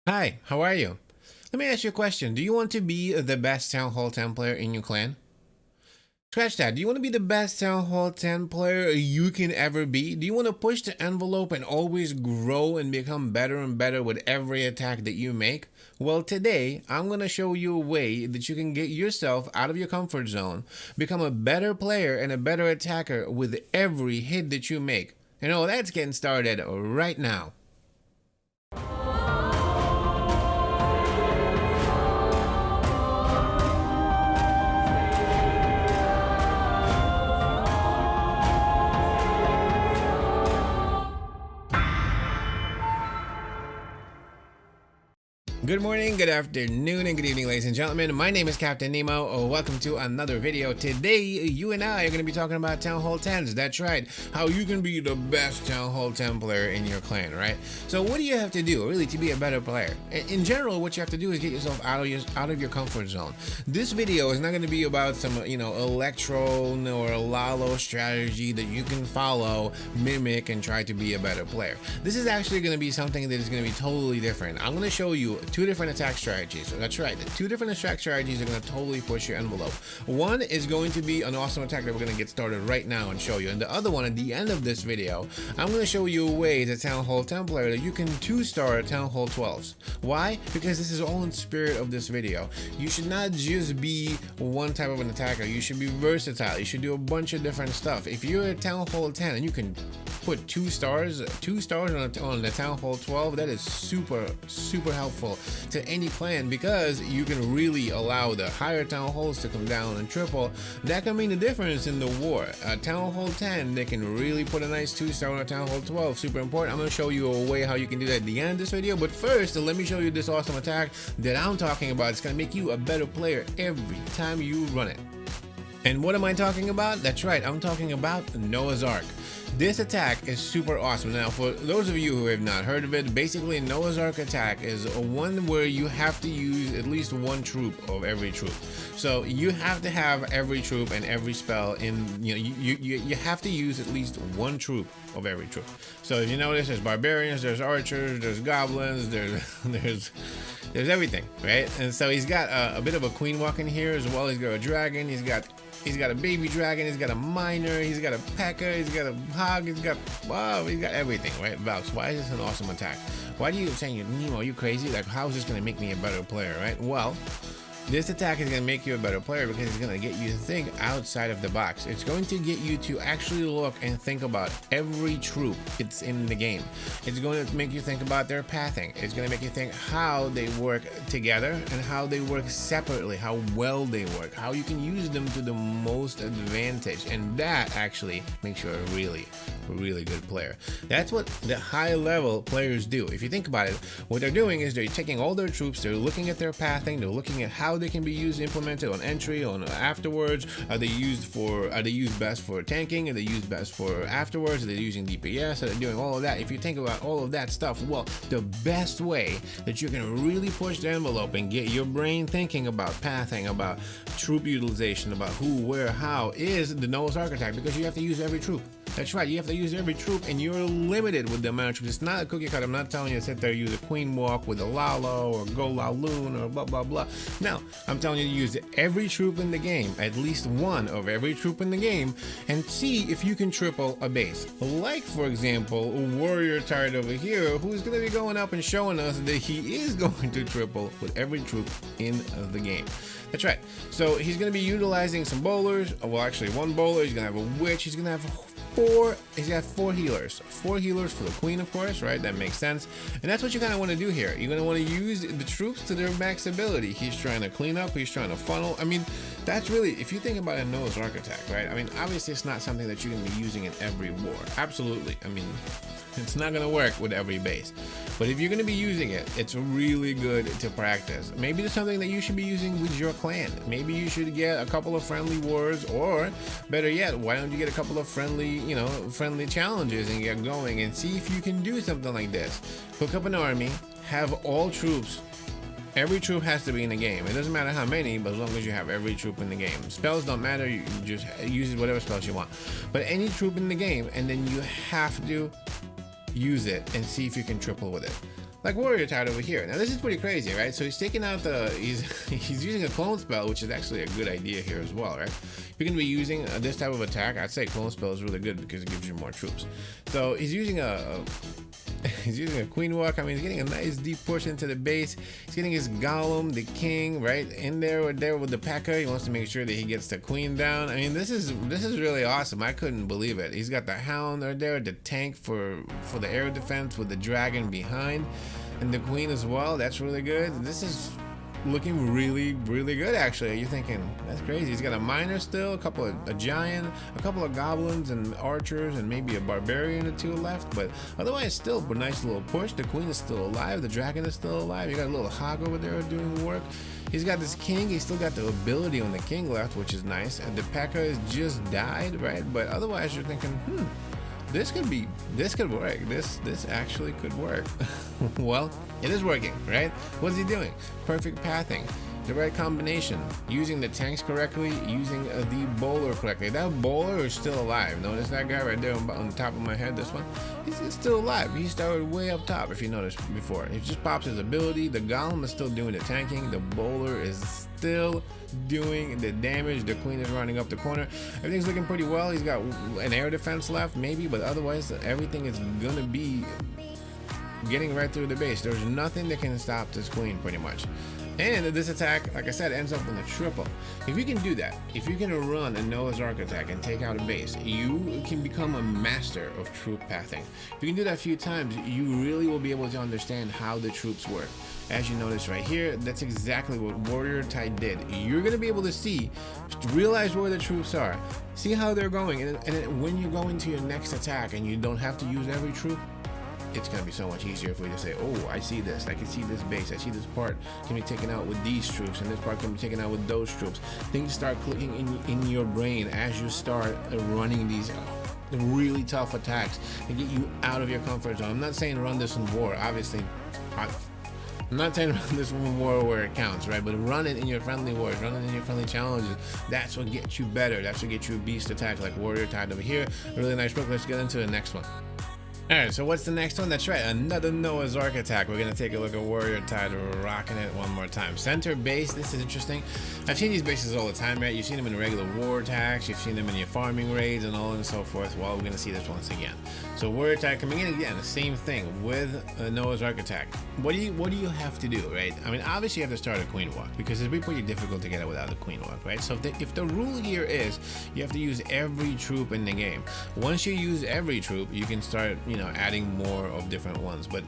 Hi, how are you? Let me ask you a question. Do you want to be the best Town Hall 10 player in your clan? Scratch that. Do you want to be the best Town Hall 10 player you can ever be? Do you want to push the envelope and always grow and become better and better with every attack that you make? Well, today I'm going to show you a way that you can get yourself out of your comfort zone, become a better player and a better attacker with every hit that you make. And all that's getting started right now. Good morning, good afternoon, and good evening, ladies and gentlemen. My name is Captain Nemo. Welcome to another video. Today, you and I are going to be talking about Town Hall 10s. That's right, how you can be the best Town Hall 10 player in your clan, right? So what do you have to do, really, to be a better player? In general, what you have to do is get yourself out of your comfort zone. This video is not going to be about some, electro or Lalo strategy that you can follow, mimic, and try to be a better player. This is actually going to be something that is going to be totally different. I'm going to show you two different attack strategies. So that's right, the two different attack strategies are going to totally push your envelope. One is going to be an awesome attack that we're going to get started right now and show you, and the other one at the end of this video, I'm going to show you a way as a Town Hall 10 player that you can 2-star Town Hall 12s. Why? Because this is all in spirit of this video. You should not just be one type of an attacker. You should be versatile. You should do a bunch of different stuff. If you're a Town Hall 10 and you can put two stars on the Town Hall 12, that is super helpful to any clan, because you can really allow the higher Town Halls to come down and triple. That can mean the difference in the war. Town Hall 10, they can really put a nice 2-star on a Town Hall 12. Super important. I'm going to show you a way how you can do that at the end of this video, but first let me show you this awesome attack that I'm talking about. It's going to make you a better player every time you run it. And what am I talking about? That's right, I'm talking about Noah's Ark. This attack is super awesome. Now, for those of you who have not heard of it, basically Noah's Ark attack is one where you have to use at least one troop of every troop. So you have to have every troop and every spell in, you have to use at least one troop of every troop. So if you notice, there's barbarians, there's archers, there's goblins, there's everything, right? And so he's got a bit of a queen walk in here as well. He's got a dragon, he's got a baby dragon, he's got a miner, he's got a pecker, he's got a hog, he's got everything, right? Valks, why is this an awesome attack? Why do you saying, Nemo, are you crazy? Like, how is this gonna make me a better player, right? Well, this attack is going to make you a better player because it's going to get you to think outside of the box. It's going to get you to actually look and think about every troop it's in the game. It's going to make you think about their pathing. It's going to make you think how they work together and how they work separately, how well they work, how you can use them to the most advantage. And that actually makes you a really good player. That's what the high level players do. If you think about it, what they're doing is they're taking all their troops, they're looking at their pathing, they're looking at how they can be used, implemented on entry, on afterwards. Are they used best for tanking? Are they used best for afterwards? Are they using DPS? Are they doing all of that? If you think about all of that stuff, well, the best way that you can really push the envelope and get your brain thinking about pathing, about troop utilization, about who, where, how, is the Noah's Ark attack, because you have to use every troop. That's right, you have to use every troop, and you're limited with the amount of troops. It's not a cookie cutter. I'm not telling you to sit there and use a queen walk with a Lalo or go Laloon or blah blah blah. No, I'm telling you to use every troop in the game, at least one of every troop in the game, and see if you can triple a base. Like, for example, Warrior Tard over here, who's going to be going up and showing us that he is going to triple with every troop in the game. That's right. So he's going to be utilizing some bowlers. Well, actually, one bowler. He's going to have a witch. He's going to have he's got four healers for the queen, of course, right? That makes sense. And that's what you kind of want to do here. You're going to want to use the troops to their max ability. He's trying to clean up, he's trying to funnel. I mean, that's really, if you think about a Noah's Ark attack, right? I mean, obviously it's not something that you're going to be using in every war. Absolutely. I mean, it's not going to work with every base. But if you're going to be using it, it's really good to practice. Maybe it's something that you should be using with your clan. Maybe you should get a couple of friendly wars, or better yet, why don't you get a couple of friendly challenges and get going and see if you can do something like this. Hook up an army, have all troops. Every troop has to be in the game. It doesn't matter how many, but as long as you have every troop in the game. Spells don't matter, you just use whatever spells you want. But any troop in the game, and then you have to use it and see if you can triple with it. like Warrior Tide over here. Now this is pretty crazy, right? So he's taking out he's using a clone spell, which is actually a good idea here as well, right? If you're gonna be using this type of attack, I'd say clone spell is really good because it gives you more troops. So he's using he's using a Queen Walk. I mean, he's getting a nice deep push into the base. He's getting his Golem, the King, right in there with the P.E.K.K.A. He wants to make sure that he gets the Queen down. I mean, this is really awesome. I couldn't believe it. He's got the Hound right there, the tank for the air defense with the dragon behind, and the Queen as well. That's really good. This is looking really good, actually. You're thinking that's crazy. He's got a miner still, a giant, a couple of goblins and archers, and maybe a barbarian or two left, but otherwise still a nice little push. The Queen is still alive, the dragon is still alive. You got a little hog over there doing the work. He's got this King. He's still got the ability on the King left, which is nice, and the P.E.K.K.A. has just died, right? But otherwise you're thinking, this could work. This actually could work. Well, it is working, right? What is he doing? Perfect pathing, the right combination, using the tanks correctly, using the bowler correctly. That bowler is still alive. Notice that guy right there on the top of my head, this one? He's still alive. He started way up top, if you noticed before. He just pops his ability. The Golem is still doing the tanking. The bowler is still doing the damage. The Queen is running up the corner. Everything's looking pretty well. He's got an air defense left, maybe, but otherwise everything is gonna be getting right through the base. There's nothing that can stop this Queen, pretty much. And this attack, like I said, ends up in a triple. If you can do that, if you can run a Noah's Ark attack and take out a base, you can become a master of troop pathing. If you can do that a few times, you really will be able to understand how the troops work. As you notice right here, that's exactly what Warrior Tide did. You're going to be able to realize where the troops are, see how they're going, and when you go into your next attack and you don't have to use every troop, it's going to be so much easier for you to say, oh, I see this, I can see this base, I see this part can be taken out with these troops, and this part can be taken out with those troops. Things start clicking in your brain as you start running these really tough attacks and get you out of your comfort zone. I'm not saying run this in war, obviously. I'm not saying run this in war where it counts, right? But run it in your friendly wars, run it in your friendly challenges. That's what gets you better. That's what gets you a beast attack like Warrior Tide over here. A really nice book. Let's get into the next one. Alright, so what's the next one? That's right, another Noah's Ark attack. We're going to take a look at Warrior Tide rocking it one more time. Center base, this is interesting. I've seen these bases all the time, right? You've seen them in regular war attacks, you've seen them in your farming raids and all and so forth. Well, we're going to see this once again. So Warrior Tide coming in again, the same thing with a Noah's Ark attack. What do you have to do, right? I mean, obviously you have to start a Queen Walk because it'd be pretty difficult to get it without a Queen Walk, right? So if the rule here is you have to use every troop in the game. Once you use every troop, you can start, adding more of different ones, but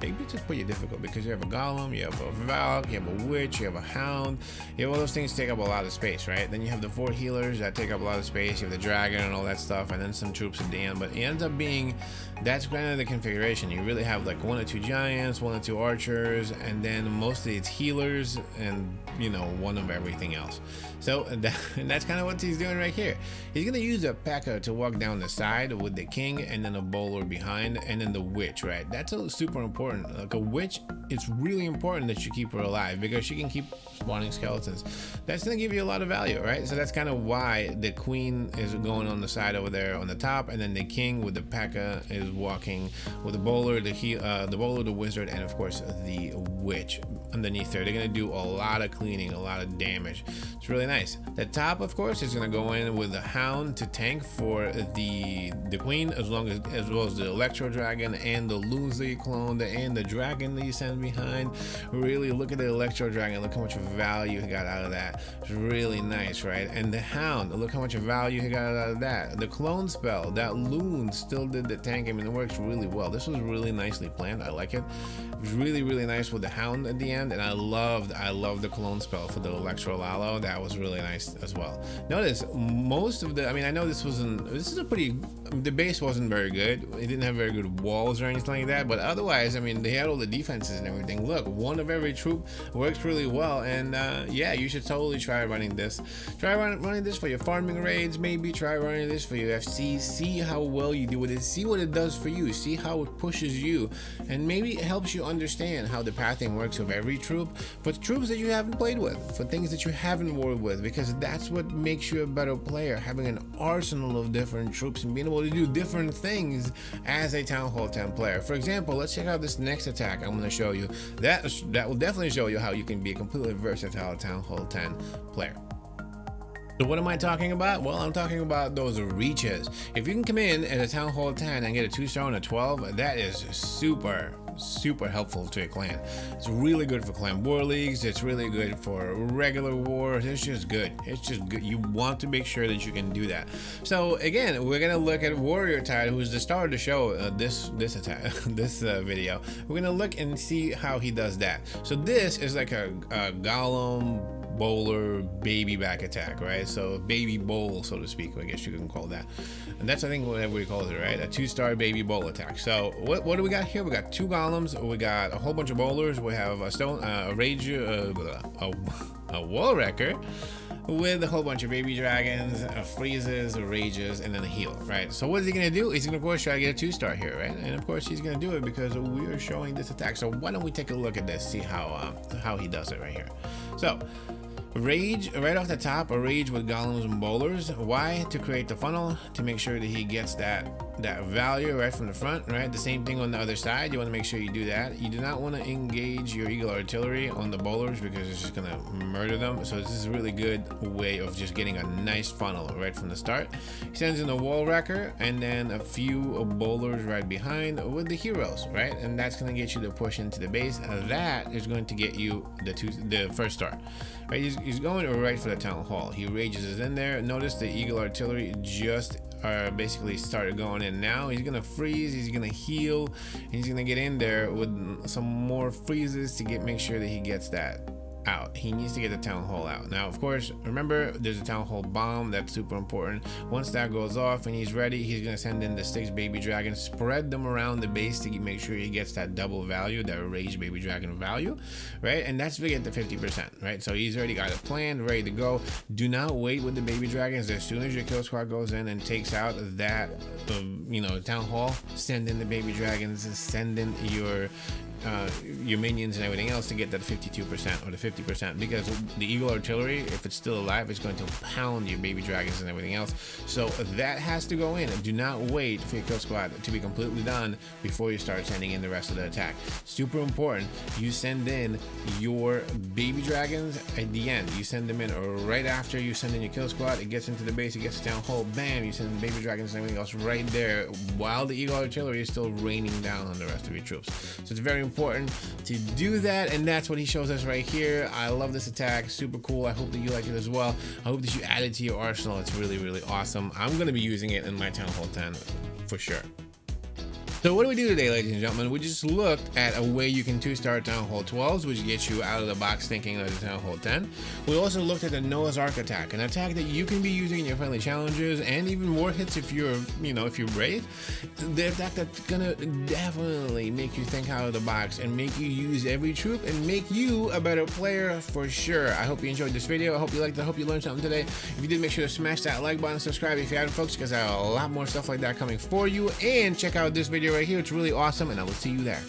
maybe it's just pretty difficult because you have a Golem, you have a Valk, you have a Witch, you have a Hound, you have all those things take up a lot of space, right? Then you have the 4 healers that take up a lot of space, you have the dragon and all that stuff, and then some troops at the end, but it ends up being, that's kind of the configuration. You really have like 1 or 2 giants, 1 or 2 archers, and then mostly it's healers and, 1 of everything else. So that's kind of what he's doing right here. He's going to use a P.E.K.K.A. to walk down the side with the King and then a bowler behind and then the Witch, right? That's super important. Like a Witch, it's really important that you keep her alive because she can keep spawning skeletons. That's going to give you a lot of value, right? So that's kind of why the Queen is going on the side over there on the top, and then the King with the P.E.K.K.A. is walking with the bowler, the bowler, the wizard, and of course the Witch underneath there. They're going to do a lot of cleaning, a lot of damage. It's really nice. The top, of course, is going to go in with the Hound to tank for the Queen, as well as the Electro Dragon and the loons that you cloned and the dragon that you send behind. Really look at the Electro Dragon. Look how much value he got out of that. It's really nice, right? And the Hound, look how much value he got out of that. The clone spell, that loon still did the tank. I mean, it works really well. This was really nicely planned. I like it. It was really nice with the Hound at the end, and I loved the clone spell for the Electro Lalo. That was really nice as well. Notice most of I mean, I know this is a pretty, the base wasn't very good. It didn't have very good walls or anything like that, but otherwise, I mean, they had all the defenses and everything. Look, 1 of every troop works really well, and yeah, you should totally try running this. Try running this for your farming raids, maybe try running this for your FC. See how well you do with it. See what it does for you. See how it pushes you, and maybe it helps you understand how the pathing works of every troop, for troops that you haven't played with, for things that you haven't warred with, because that's what makes you a better player, having an arsenal of different troops and being able to do different things as a Town Hall 10 player. For example, let's check out this this next attack I'm going to show you, that will definitely show you how you can be a completely versatile Town Hall 10 player. So what am I talking about? Well, I'm talking about those reaches. If you can come in at a Town Hall 10 and get a 2-star and a 12, that is super helpful to a clan. It's really good for clan war leagues. It's really good for regular wars. It's just good. It's just good. You want to make sure that you can do that. So again, we're gonna look at Warrior Tide, who's the star of the show. This video. We're gonna look and see how he does that. So this is like a golem bowler baby back attack, right? So baby bowl, so to speak, I guess you can call that. And that's, I think, what everybody calls it, right? A 2-star baby bowl attack. So what do we got here? We got 2 golems, we got a whole bunch of bowlers, we have a stone, a rage, a wall wrecker with a whole bunch of baby dragons, freezes, rages, and then a heal, right? So what is he gonna do? He's gonna, of course, try to get a 2-star here, right? And of course he's gonna do it because we are showing this attack. So why don't we take a look at this, see how he does it right here. So rage right off the top, a rage with golems and bowlers. Why? To create the funnel, to make sure that he gets that value right from the front, right? The same thing on the other side. You want to make sure you do that. You do not want to engage your eagle artillery on the bowlers because it's just gonna murder them. So this is a really good way of just getting a nice funnel right from the start. He sends in a wall wrecker and then a few bowlers right behind with the heroes, right? And that's gonna get you to push into the base. That is going to get you the 1st star, right? He's going right for the Town Hall. He rages in there. Notice the eagle artillery just basically started going in now. He's gonna freeze, he's gonna heal, and he's gonna get in there with some more freezes to make sure that he gets that out. He needs to get the Town Hall out. Now, of course, remember there's a Town Hall bomb. That's super important. Once that goes off and he's ready, he's gonna send in the 6 baby dragons, spread them around the base to make sure he gets that double value, that rage baby dragon value, right? And that's to get the 50%, right? So he's already got a plan ready to go. Do not wait with the baby dragons. As soon as your kill squad goes in and takes out that Town Hall, send in the baby dragons, send in your minions and everything else to get that 52% or the 50%, because the eagle artillery, if it's still alive, is going to pound your baby dragons and everything else. So that has to go in. Do not wait for your kill squad to be completely done before you start sending in the rest of the attack. Super important. You send in your baby dragons at the end. You send them in right after you send in your kill squad. It gets into the base, it gets Town Hall, bam, you send in baby dragons and everything else right there while the eagle artillery is still raining down on the rest of your troops. So it's very important to do that, and that's what he shows us right here. I love this attack, super cool. I hope that you like it as well. I hope that you add it to your arsenal. It's really awesome. I'm going to be using it in my Town Hall 10 for sure. So what do we do today, ladies and gentlemen? We just looked at a way you can 2-star Town Hall 12s, which gets you out of the box thinking of the Town Hall 10. We also looked at the Noah's Ark attack, an attack that you can be using in your friendly challenges, and even more hits if you're, if you're brave. The attack that's gonna definitely make you think out of the box and make you use every troop and make you a better player for sure. I hope you enjoyed this video. I hope you liked it. I hope you learned something today. If you did, make sure to smash that like button and subscribe if you haven't, folks, because I have a lot more stuff like that coming for you. And check out this video right here. It's really awesome, and I will see you there.